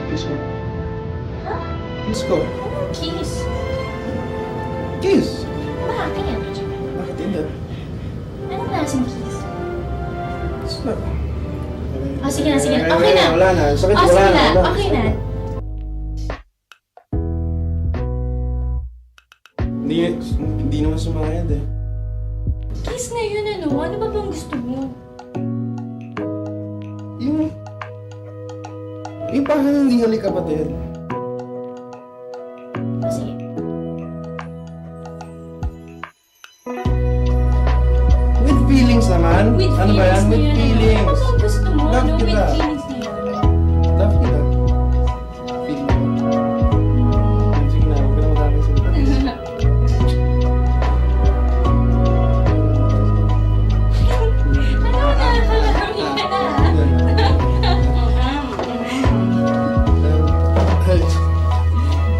S12: Kiss ko. Kiss ko.
S7: Anong kiss?
S12: Kiss!
S7: Bakit?
S12: Bakit hindi?
S7: Anong klaseng kiss?
S12: Kiss na.
S7: Oh, sige na, sige na. Okay na.
S12: Wala na. Sakit,
S7: Oh,
S12: wala
S7: sige
S12: na.
S7: na.
S12: Wala.
S7: Okay na.
S12: Hindi naman sumayad eh.
S7: Kiss na yun, ano? Ano ba bang gusto mo?
S12: Yung parang hindi halik kapatid.
S7: Oh, sige.
S12: With feelings naman.
S7: With
S12: Ano ba yan?
S7: feelings na
S12: With
S7: yun, ano?
S12: feelings.
S7: Ano bang gusto mo?
S12: Love
S7: Ano with
S12: kita.
S7: feelings na yun?
S12: Love kita. Feel mo. Sige na, huwag ka na madami salita.
S7: Ano na? Halami ka na.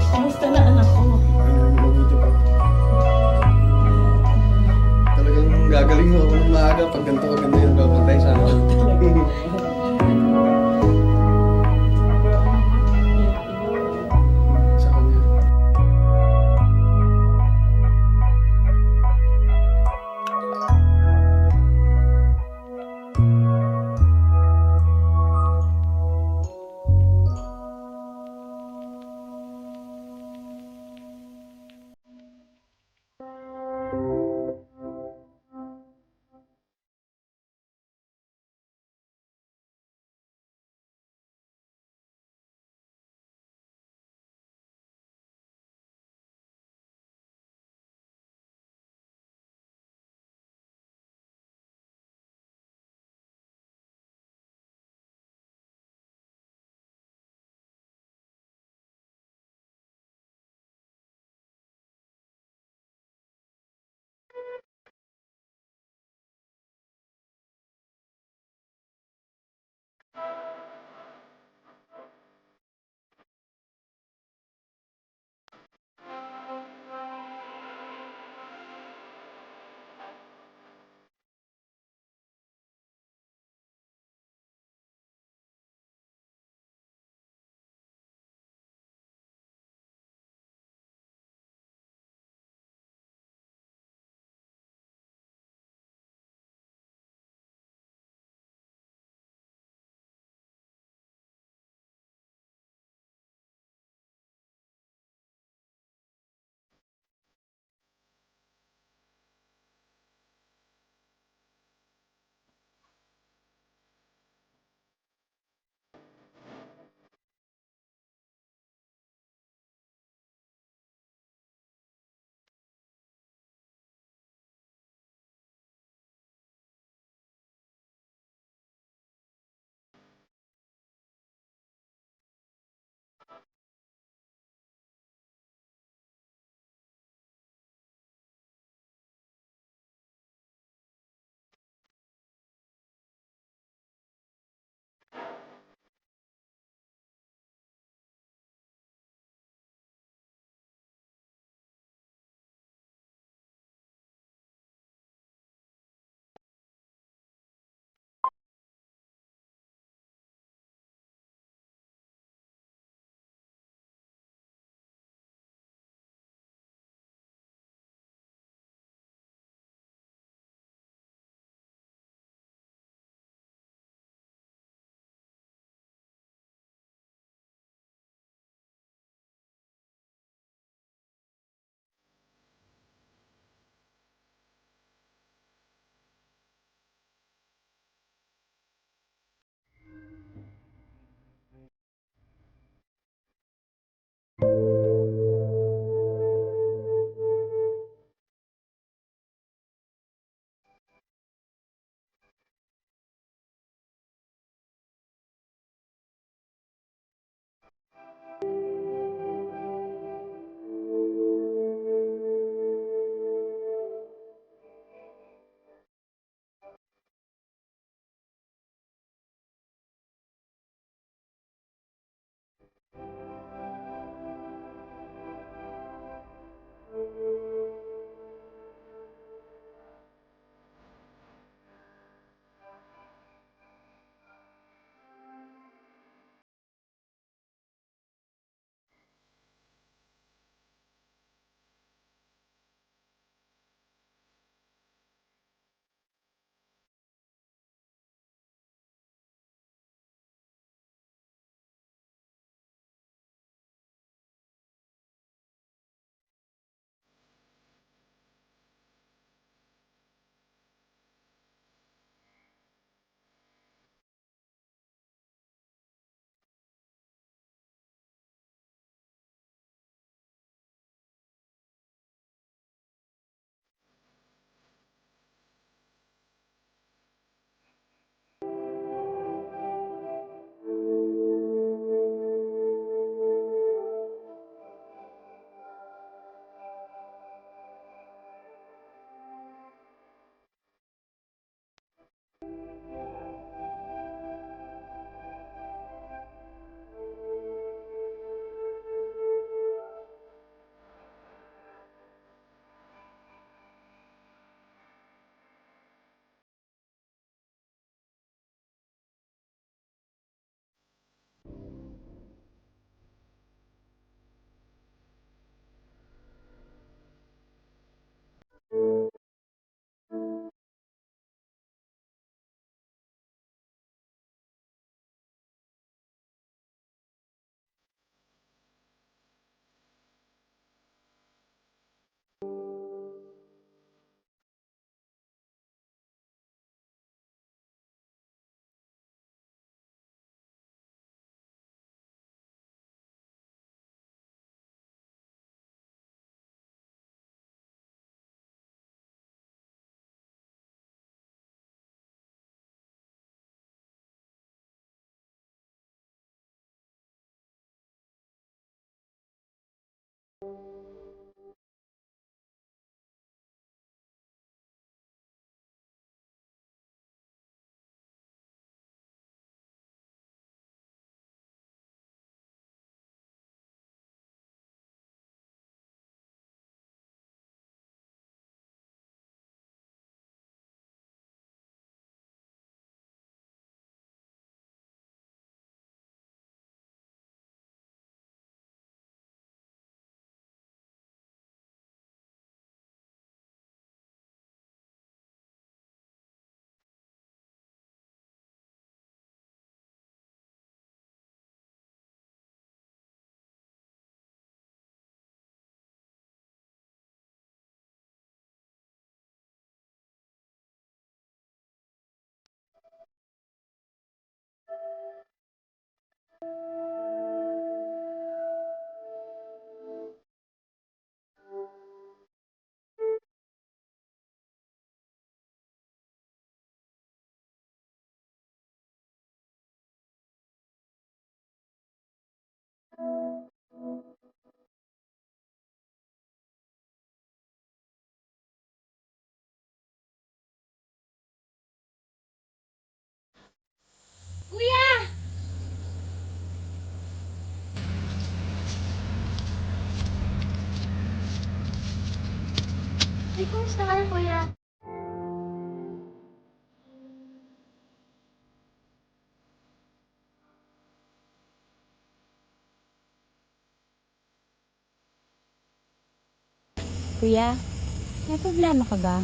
S3: Kamusta na anak ko?
S12: Mabuti pa. Talagang gagaling ako ng maaga pag ganito kaganda yung papatay sa ano.
S5: Kuya! Ay, kumusta ka na, kuya?
S9: Kuya, may problema ka ba?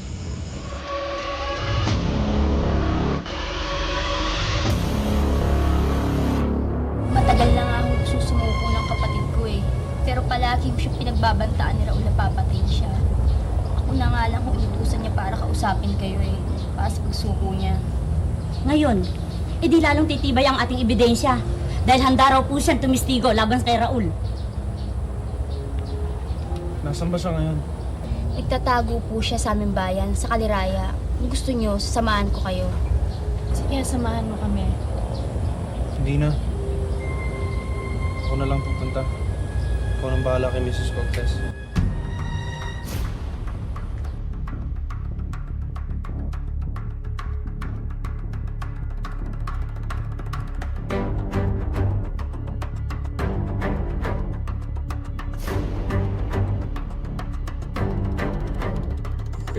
S5: Matagal na nga akong susumuko ng kapatid ko eh. Pero palagi ko siya pinagbabantaan ni Raul na papatayin siya. Ako na nga lang kung inutusan niya para kausapin kayo eh. Para sa pagsuko niya.
S20: Ngayon, edi lalong titibay ang ating ebidensya. Dahil handa raw po siyang tumistigo laban kay Raul.
S4: Nasaan ba siya ngayon?
S5: Nagtatago po siya sa aming bayan, sa Kaliraya. Kung gusto niyo, sasamahan ko kayo.
S7: Sige, samahan mo kami.
S4: Hindi na. Ako na lang pupunta. Ako nang bahala kay Mrs. Cortez.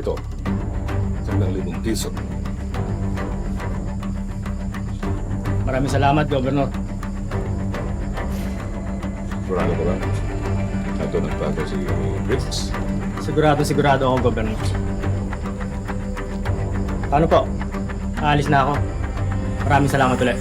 S17: Ito, 10,000 piso.
S14: Maraming salamat, Governor.
S17: Sigurado ko ba? Ito nagtago si Briggs.
S14: Sigurado ako, Governor. Paano po? Aalis na ako. Maraming salamat ulit.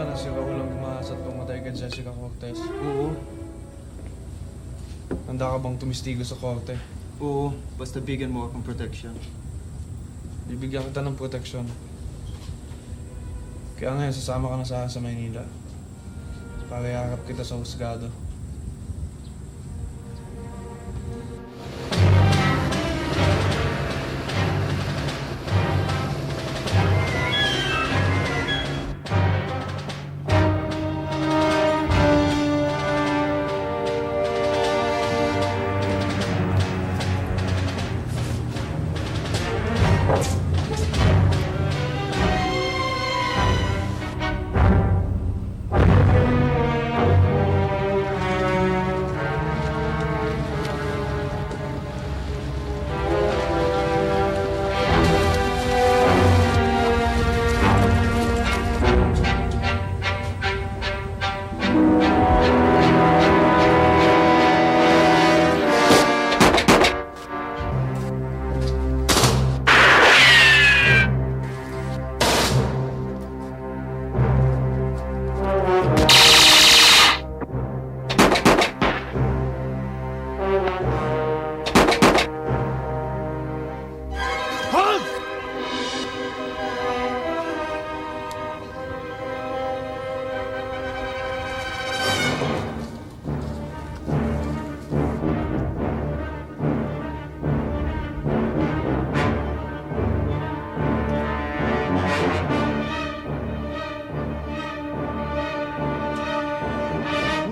S12: ba na si Raul ang umahas at pumatay kay Jessica Cortez?
S4: Oo.
S12: Handa ka bang tumistigo sa korte?
S4: Oo, basta bigyan mo akong protection.
S12: Bibigyan kita ng proteksyon. Kaya ngayon, sasama ka na sa akin sa Maynila. Para iharap kita sa husgado.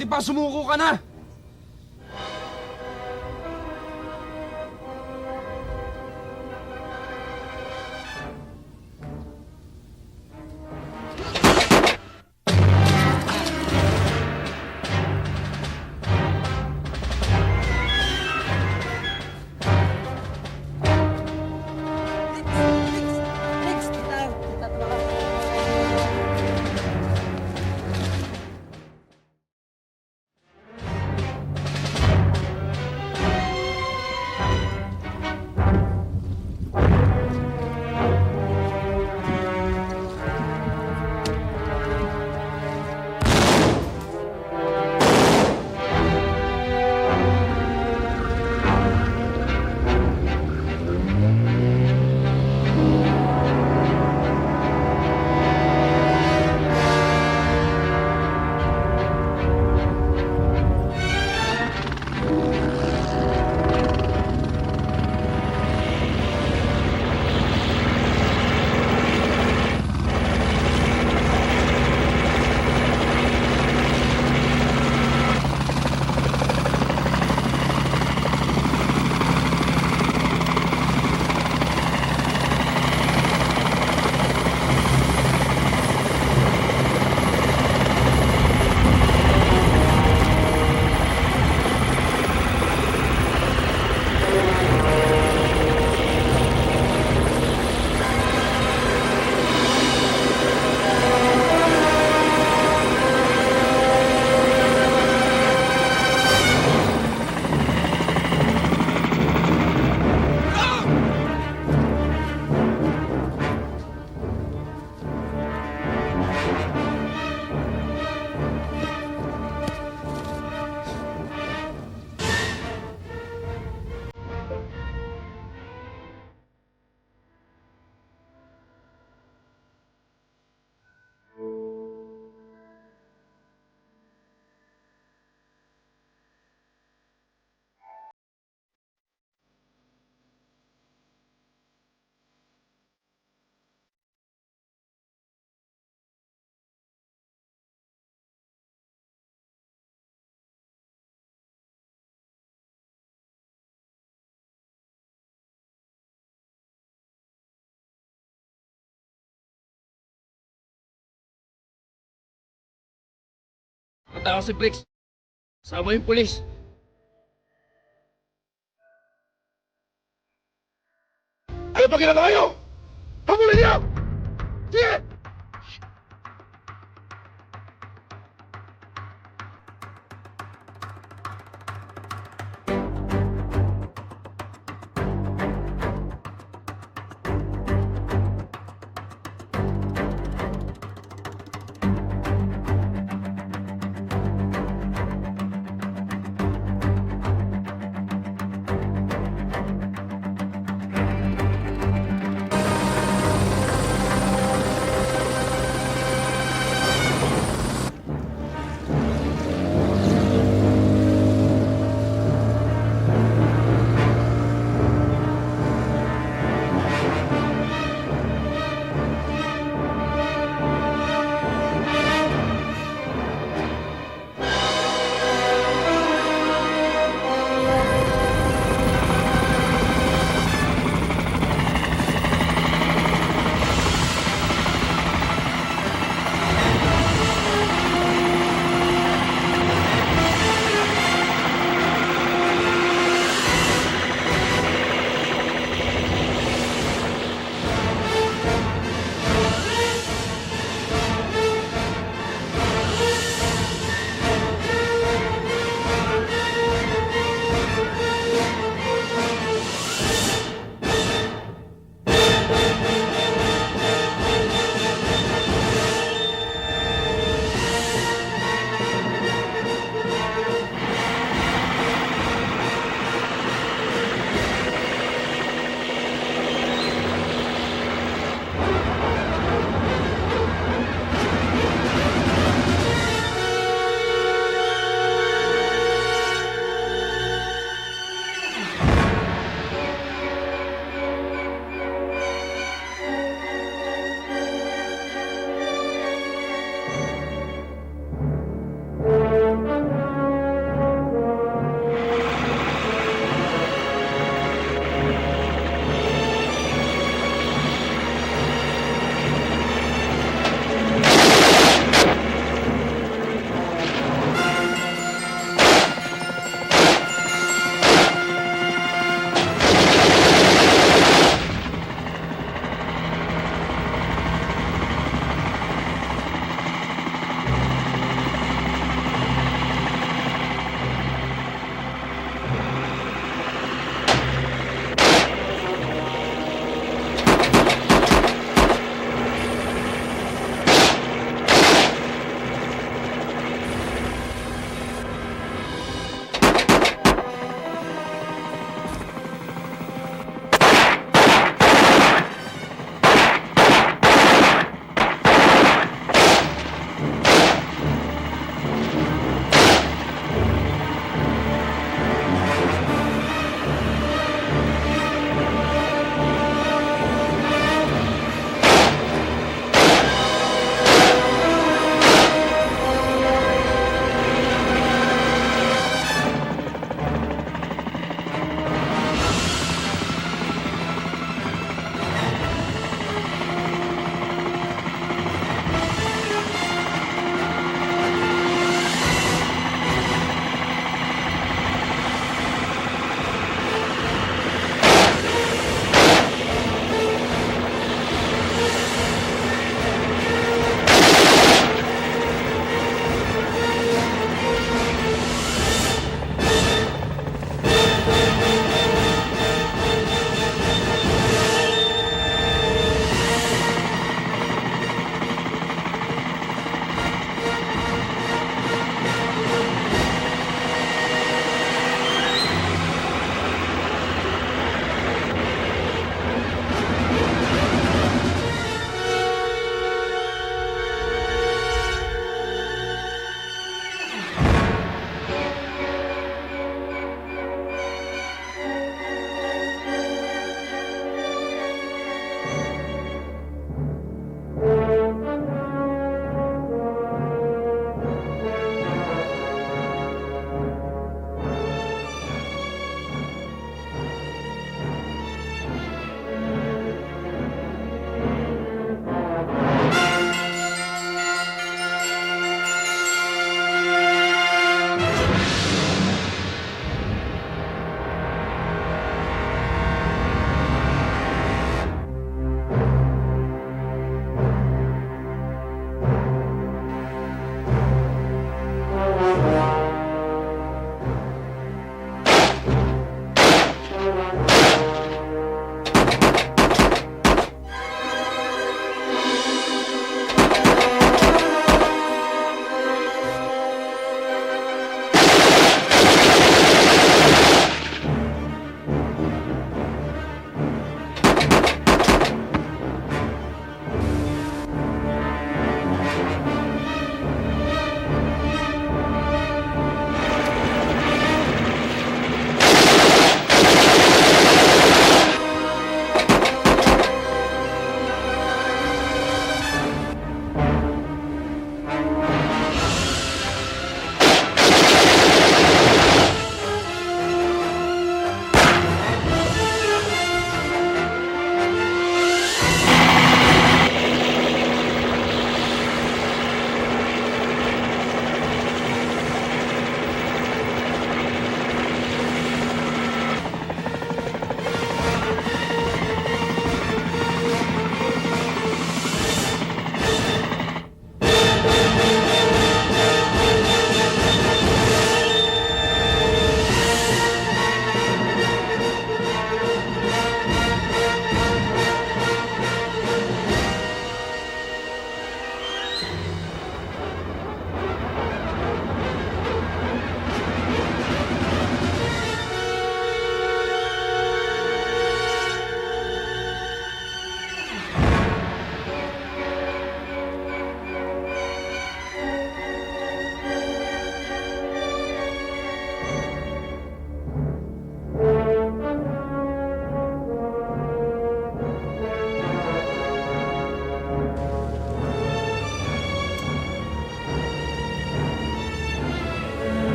S12: Buti pa, sumuko ka na!
S15: Natakaw si Briggs. Sama yung pulis.
S17: Ano pa ginagawa nyo? Habulin niyo! Sige!